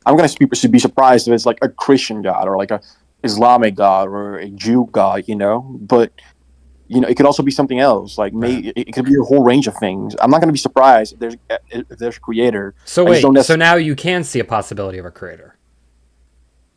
I'm gonna be surprised if it's like a Christian God or like a Islamic God or a Jew God, but it could also be something else. Like Right. it could be a whole range of things. I'm not gonna be surprised if there's a creator. So I just don't wait, so necessarily. now you can see a possibility of a creator.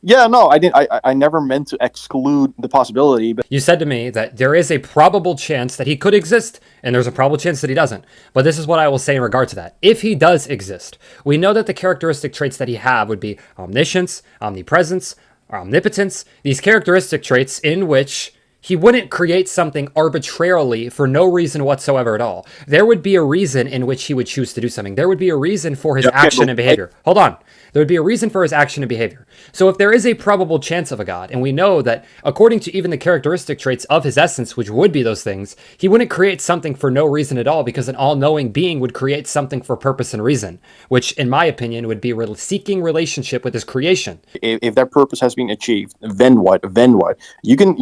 Yeah, no, I didn't. I never meant to exclude the possibility, but You said to me that there is a probable chance that he could exist, and there's a probable chance that he doesn't. But this is what I will say in regard to that. If he does exist, we know that the characteristic traits that he have would be omniscience, omnipresence, omnipotence, these characteristic traits in which he wouldn't create something arbitrarily for no reason whatsoever at all. There would be a reason in which he would choose to do something. There would be a reason for his yeah, okay, action and behavior. Hold on. There would be a reason for his action and behavior. So if there is a probable chance of a God, and we know that according to even the characteristic traits of his essence, which would be those things, he wouldn't create something for no reason at all, because an all-knowing being would create something for purpose and reason, which in my opinion would be seeking relationship with his creation. if that purpose has been achieved, then what? Then what? You can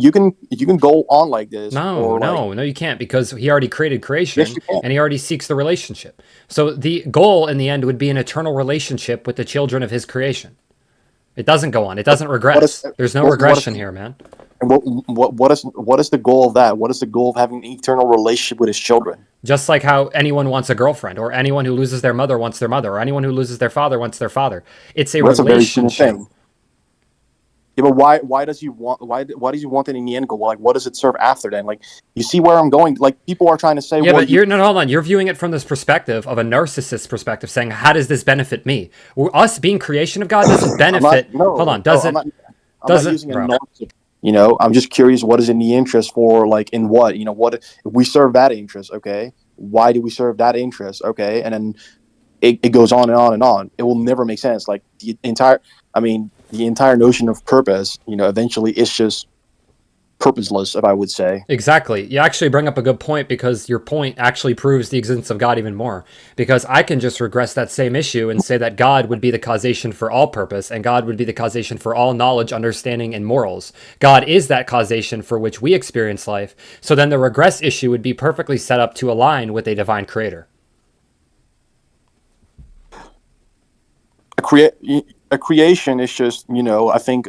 go on like this, No, or like, no, no, you can't, because he already created yes, creation you can. and he already seeks the relationship. So the goal in the end would be an eternal relationship with the children of his creation. It doesn't go on. It doesn't What is regress. There's no what is regression here, man. what is the goal of that? What is the goal of having an eternal relationship with his children? Just like how anyone wants a girlfriend, or anyone who loses their mother wants their mother, or anyone who loses their father wants their father. It's a Well, that's a very human relationship. thing. Yeah, but why does he want it in the end goal? Like, what does it serve after then? Like, you see where I'm going? Like, people are trying to say, Yeah, well, but you're no, hold on. You're viewing it from this perspective of a narcissist perspective, saying, "How does this benefit me?" Well, us being creation of God doesn't I'm not. benefit. Hold No, on, no, does it? I'm not Doesn't, using a bro? narcissist. I'm just curious. What is in the interest for? Like, in what? What if we serve that interest? Okay, why do we serve that interest? Okay, and then it goes on and on and on. It will never make sense. Like the entire notion of purpose, eventually it's just purposeless, if I would say. Exactly. You actually bring up a good point, because your point actually proves the existence of God even more. Because I can just regress that same issue and say that God would be the causation for all purpose, and God would be the causation for all knowledge, understanding, and morals. God is that causation for which we experience life. So then the regress issue would be perfectly set up to align with a divine creator. A create a creation is just, I think,